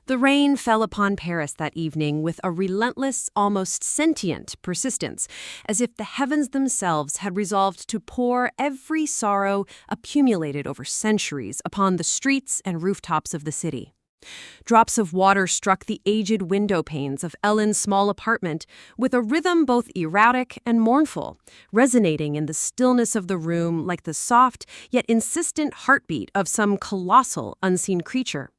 The rain fell upon Paris that evening with a relentless, almost sentient persistence, as if the heavens themselves had resolved to pour every sorrow accumulated over centuries upon the streets and rooftops of the city. Drops of water struck the aged window panes of Ellen's small apartment with a rhythm both erratic and mournful, resonating in the stillness of the room like the soft yet insistent heartbeat of some colossal unseen creature.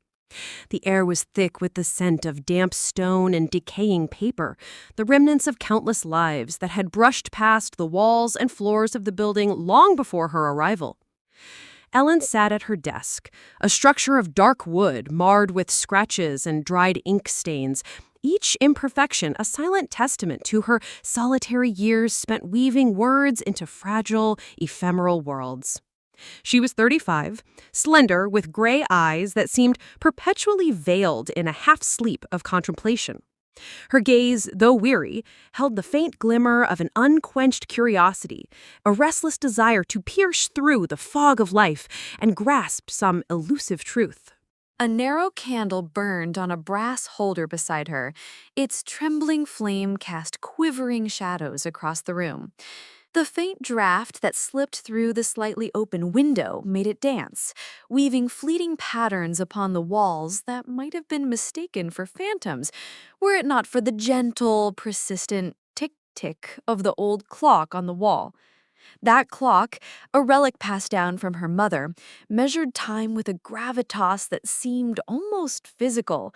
The air was thick with the scent of damp stone and decaying paper, the remnants of countless lives that had brushed past the walls and floors of the building long before her arrival. Ellen sat at her desk, a structure of dark wood marred with scratches and dried ink stains, each imperfection a silent testament to her solitary years spent weaving words into fragile, ephemeral worlds. She was 35, slender, with gray eyes that seemed perpetually veiled in a half-sleep of contemplation. Her gaze, though weary, held the faint glimmer of an unquenched curiosity, a restless desire to pierce through the fog of life and grasp some elusive truth. A narrow candle burned on a brass holder beside her. Its trembling flame cast quivering shadows across the room. The faint draft that slipped through the slightly open window made it dance, weaving fleeting patterns upon the walls that might have been mistaken for phantoms, were it not for the gentle, persistent tick-tick of the old clock on the wall. That clock, a relic passed down from her mother, measured time with a gravitas that seemed almost physical.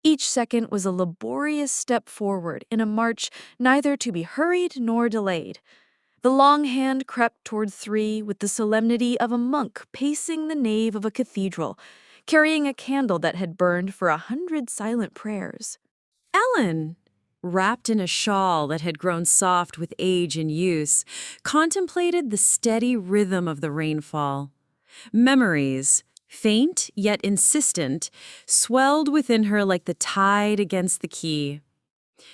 Each second was a laborious step forward in a march neither to be hurried nor delayed. The long hand crept toward 3 with the solemnity of a monk pacing the nave of a cathedral, carrying a candle that had burned for 100 silent prayers. Ellen, wrapped in a shawl that had grown soft with age and use, contemplated the steady rhythm of the rainfall. Memories, faint yet insistent, swelled within her like the tide against the quay.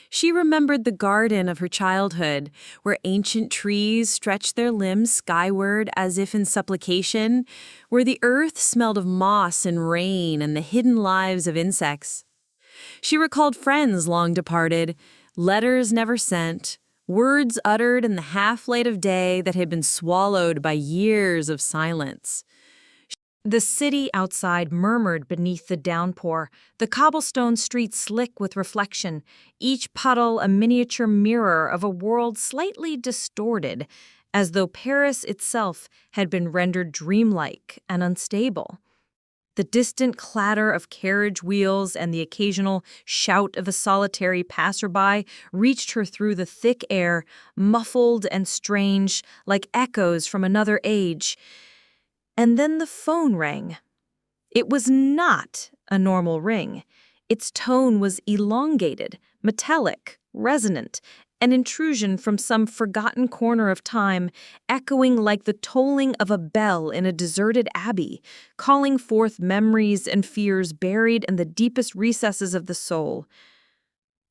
She remembered the garden of her childhood, where ancient trees stretched their limbs skyward as if in supplication, where the earth smelled of moss and rain and the hidden lives of insects. She recalled friends long departed, letters never sent, words uttered in the half-light of day that had been swallowed by years of silence. The city outside murmured beneath the downpour, the cobblestone streets slick with reflection, each puddle a miniature mirror of a world slightly distorted, as though Paris itself had been rendered dreamlike and unstable. The distant clatter of carriage wheels and the occasional shout of a solitary passerby reached her through the thick air, muffled and strange, like echoes from another age. And then the phone rang. It was not a normal ring. Its tone was elongated, metallic, resonant, an intrusion from some forgotten corner of time, echoing like the tolling of a bell in a deserted abbey, calling forth memories and fears buried in the deepest recesses of the soul.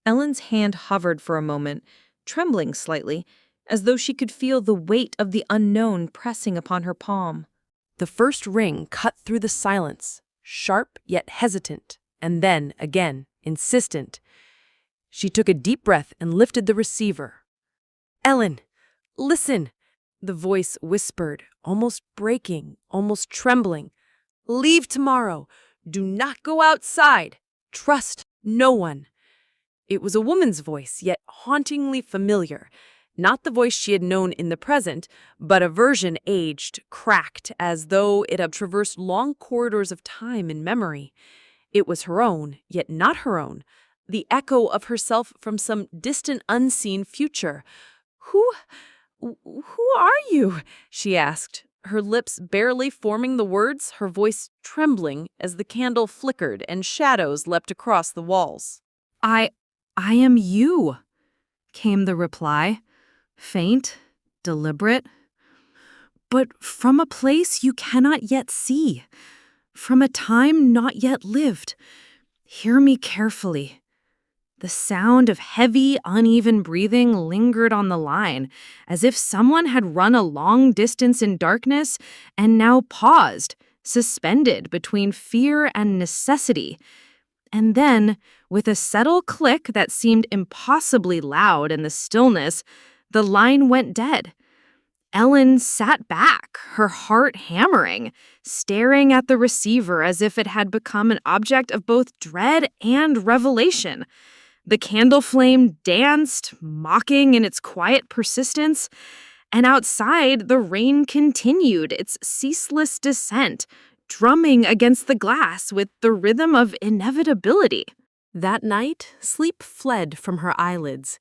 Ellen's hand hovered for a moment, trembling slightly, as though she could feel the weight of the unknown pressing upon her palm. The first ring cut through the silence, sharp yet hesitant, and then, again, insistent. She took a deep breath and lifted the receiver. "Ellen, listen," the voice whispered, almost breaking, almost trembling. "Leave tomorrow. Do not go outside. Trust no one." It was a woman's voice, yet hauntingly familiar. Not the voice she had known in the present, but a version aged, cracked, as though it had traversed long corridors of time and memory. It was her own, yet not her own, the echo of herself from some distant, unseen future. Who are you?" she asked, her lips barely forming the words, her voice trembling as the candle flickered and shadows leapt across the walls. I am you," came the reply. Faint, deliberate, but from a place you cannot yet see, from a time not yet lived. Hear me carefully. The sound of heavy, uneven breathing lingered on the line, as if someone had run a long distance in darkness and now paused, suspended between fear and necessity. And then, with a subtle click that seemed impossibly loud in the stillness, the line went dead. Ellen sat back, her heart hammering, staring at the receiver as if it had become an object of both dread and revelation. The candle flame danced, mocking in its quiet persistence, and outside the rain continued its ceaseless descent, drumming against the glass with the rhythm of inevitability. That night, sleep fled from her eyelids.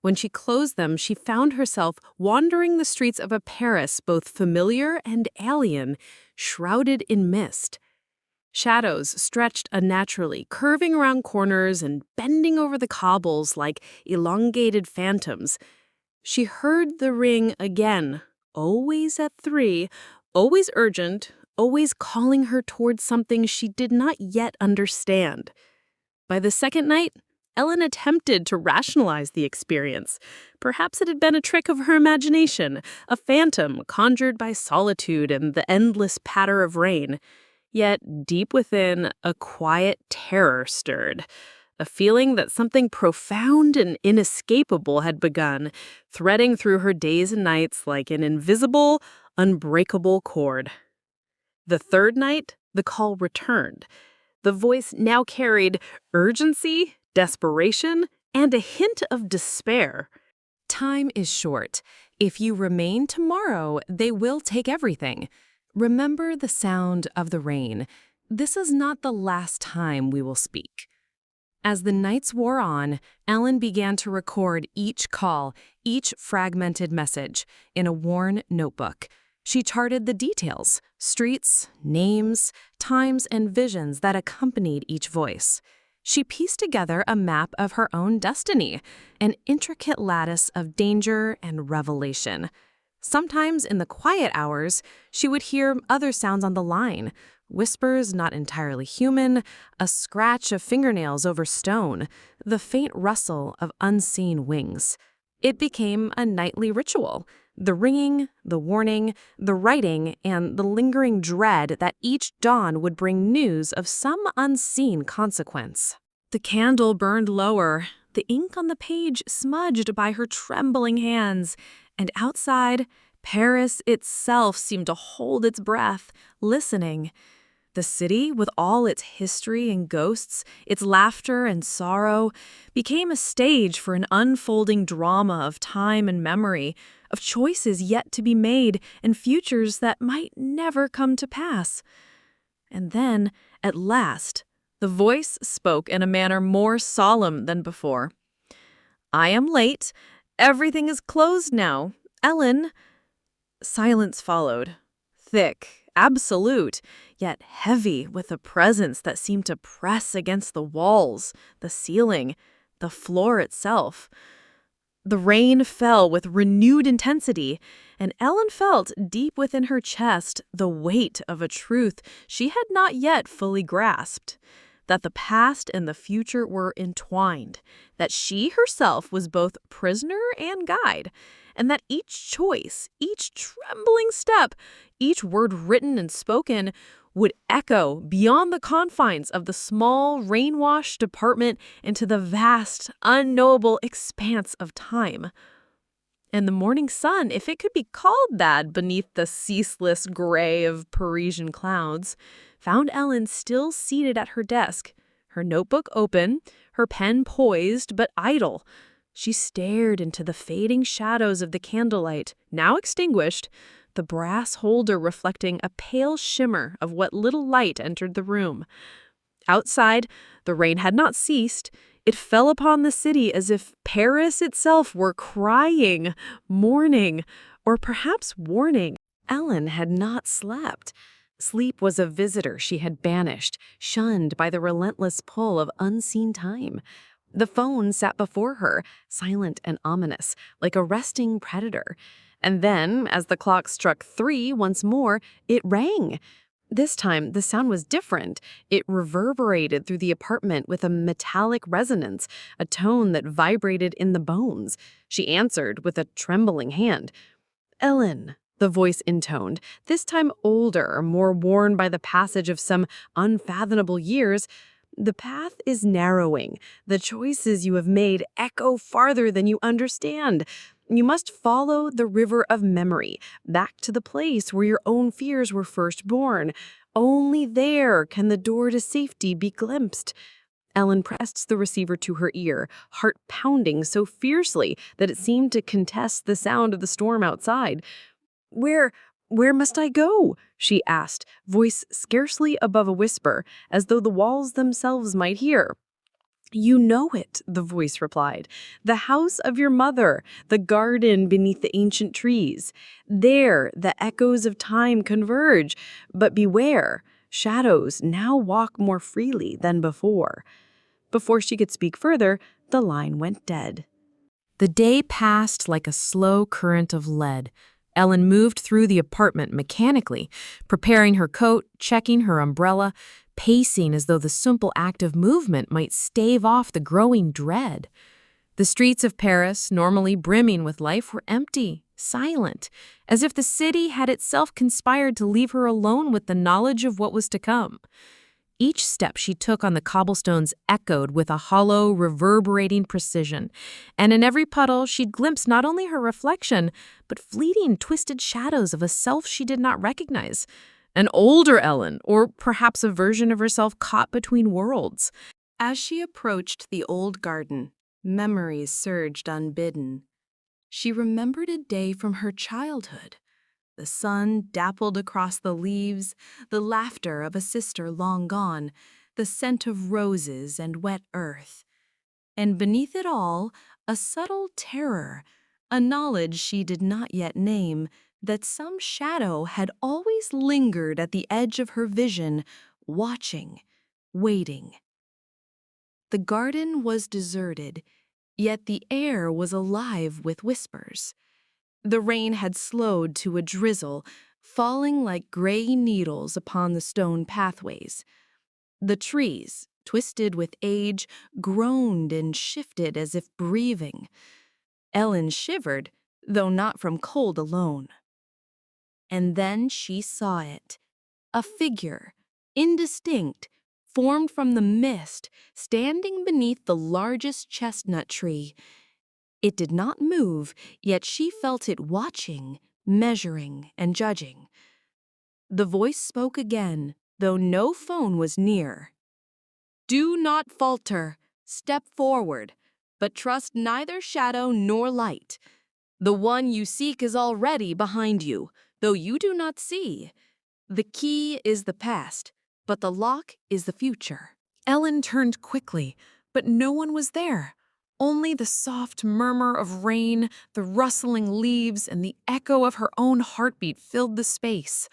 When she closed them, she found herself wandering the streets of a Paris both familiar and alien, shrouded in mist. Shadows stretched unnaturally, curving around corners and bending over the cobbles like elongated phantoms. She heard the ring again, always at 3, always urgent, always calling her towards something she did not yet understand. By the second night, Ellen attempted to rationalize the experience. Perhaps it had been a trick of her imagination, a phantom conjured by solitude and the endless patter of rain. Yet, deep within, a quiet terror stirred, a feeling that something profound and inescapable had begun, threading through her days and nights like an invisible, unbreakable cord. The third night, the call returned. The voice now carried urgency, desperation, and a hint of despair. Time is short. If you remain tomorrow, they will take everything. Remember the sound of the rain. This is not the last time we will speak. As the nights wore on, Ellen began to record each call, each fragmented message, in a worn notebook. She charted the details, streets, names, times, and visions that accompanied each voice. She pieced together a map of her own destiny, an intricate lattice of danger and revelation. Sometimes in the quiet hours, she would hear other sounds on the line, whispers not entirely human, a scratch of fingernails over stone, the faint rustle of unseen wings. It became a nightly ritual, the ringing, the warning, the writing, and the lingering dread that each dawn would bring news of some unseen consequence. The candle burned lower, the ink on the page smudged by her trembling hands, and outside, Paris itself seemed to hold its breath, listening. The city, with all its history and ghosts, its laughter and sorrow, became a stage for an unfolding drama of time and memory, of choices yet to be made and futures that might never come to pass. And then, at last, the voice spoke in a manner more solemn than before. "I am late. Everything is closed now. Ellen." Silence followed, thick, absolute, yet heavy with a presence that seemed to press against the walls, the ceiling, the floor itself. The rain fell with renewed intensity, and Ellen felt deep within her chest the weight of a truth she had not yet fully grasped, that the past and the future were entwined, that she herself was both prisoner and guide, and that each choice, each trembling step, each word written and spoken would echo beyond the confines of the small, rain-washed apartment into the vast, unknowable expanse of time. And the morning sun, if it could be called that beneath the ceaseless gray of Parisian clouds, found Ellen still seated at her desk, her notebook open, her pen poised but idle. She stared into the fading shadows of the candlelight, now extinguished, the brass holder reflecting a pale shimmer of what little light entered the room. Outside, the rain had not ceased. It fell upon the city as if Paris itself were crying, mourning, or perhaps warning. Ellen had not slept. Sleep was a visitor she had banished, shunned by the relentless pull of unseen time. The phone sat before her, silent and ominous, like a resting predator. And then, as the clock struck 3 once more, it rang. This time, the sound was different. It reverberated through the apartment with a metallic resonance, a tone that vibrated in the bones. She answered with a trembling hand. "Ellen," the voice intoned, this time older, more worn by the passage of some unfathomable years. The path is narrowing. The choices you have made echo farther than you understand. You must follow the river of memory, back to the place where your own fears were first born. Only there can the door to safety be glimpsed. Ellen pressed the receiver to her ear, heart pounding so fiercely that it seemed to contest the sound of the storm outside. Where, where must I go? She asked, voice scarcely above a whisper, as though the walls themselves might hear. You know it, the voice replied. The house of your mother, the garden beneath the ancient trees. There the echoes of time converge, but beware, shadows now walk more freely than before. Before she could speak further, the line went dead. The day passed like a slow current of lead. Ellen moved through the apartment mechanically, preparing her coat, checking her umbrella, pacing as though the simple act of movement might stave off the growing dread. The streets of Paris, normally brimming with life, were empty, silent, as if the city had itself conspired to leave her alone with the knowledge of what was to come. Each step she took on the cobblestones echoed with a hollow, reverberating precision, and in every puddle she'd glimpsed not only her reflection, but fleeting, twisted shadows of a self she did not recognize. An older Ellen, or perhaps a version of herself caught between worlds. As she approached the old garden, memories surged unbidden. She remembered a day from her childhood. The sun dappled across the leaves, the laughter of a sister long gone, the scent of roses and wet earth. And beneath it all, a subtle terror, a knowledge she did not yet name, that some shadow had always lingered at the edge of her vision, watching, waiting. The garden was deserted, yet the air was alive with whispers. The rain had slowed to a drizzle, falling like gray needles upon the stone pathways. The trees, twisted with age, groaned and shifted as if breathing. Ellen shivered, though not from cold alone. And then she saw it, a figure, indistinct, formed from the mist, standing beneath the largest chestnut tree. It did not move, yet she felt it watching, measuring, and judging. The voice spoke again, though no phone was near. Do not falter. Step forward, but trust neither shadow nor light. The one you seek is already behind you, though you do not see. The key is the past, but the lock is the future. Ellen turned quickly, but no one was there. Only the soft murmur of rain, the rustling leaves, and the echo of her own heartbeat filled the space.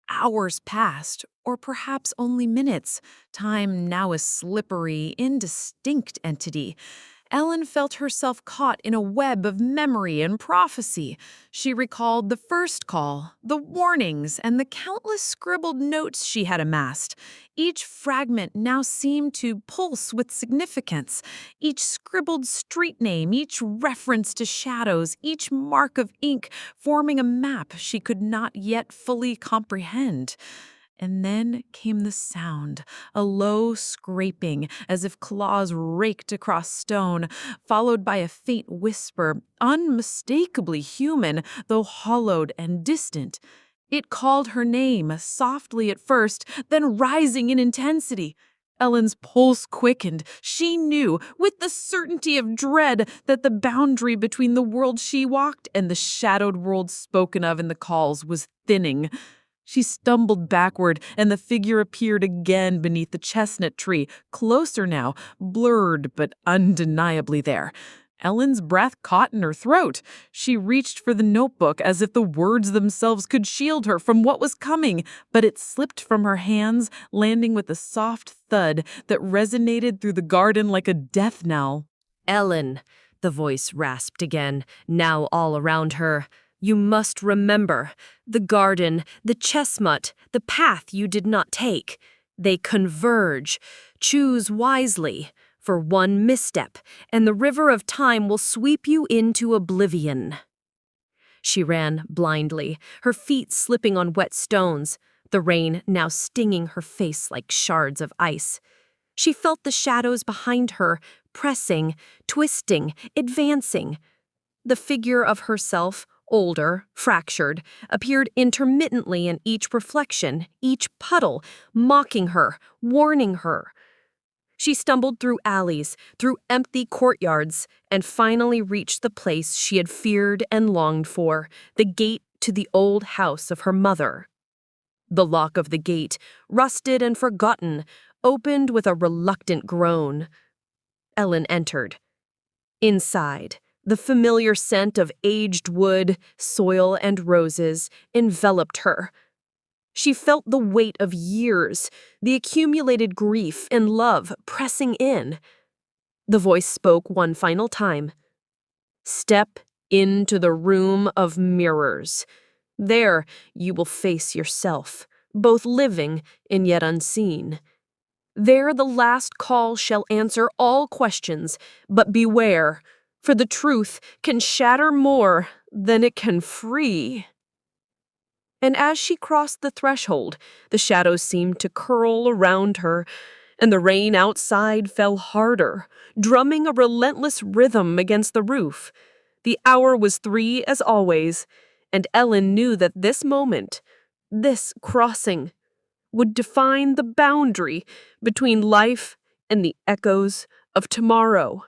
Hours passed, or perhaps only minutes, time now a slippery, indistinct entity. Ellen felt herself caught in a web of memory and prophecy. She recalled the first call, the warnings, and the countless scribbled notes she had amassed. Each fragment now seemed to pulse with significance. Each scribbled street name, each reference to shadows, each mark of ink forming a map she could not yet fully comprehend. And then came the sound, a low scraping, as if claws raked across stone, followed by a faint whisper, unmistakably human, though hollowed and distant. It called her name, softly at first, then rising in intensity. Ellen's pulse quickened. She knew, with the certainty of dread, that the boundary between the world she walked and the shadowed world spoken of in the calls was thinning. She stumbled backward, and the figure appeared again beneath the chestnut tree, closer now, blurred but undeniably there. Ellen's breath caught in her throat. She reached for the notebook as if the words themselves could shield her from what was coming, but it slipped from her hands, landing with a soft thud that resonated through the garden like a death knell. Ellen, the voice rasped again, now all around her. You must remember, the garden, the chestnut, the path you did not take. They converge. Choose wisely, for one misstep, and the river of time will sweep you into oblivion. She ran blindly, her feet slipping on wet stones, the rain now stinging her face like shards of ice. She felt the shadows behind her, pressing, twisting, advancing. The figure of herself, older, fractured, appeared intermittently in each reflection, each puddle, mocking her, warning her. She stumbled through alleys, through empty courtyards, and finally reached the place she had feared and longed for, the gate to the old house of her mother. The lock of the gate, rusted and forgotten, opened with a reluctant groan. Ellen entered. Inside, the familiar scent of aged wood, soil, and roses enveloped her. She felt the weight of years, the accumulated grief and love pressing in. The voice spoke one final time. "Step into the room of mirrors. There you will face yourself, both living and yet unseen. There the last call shall answer all questions, but beware, for the truth can shatter more than it can free." And as she crossed the threshold, the shadows seemed to curl around her, and the rain outside fell harder, drumming a relentless rhythm against the roof. The hour was 3 as always, and Ellen knew that this moment, this crossing, would define the boundary between life and the echoes of tomorrow.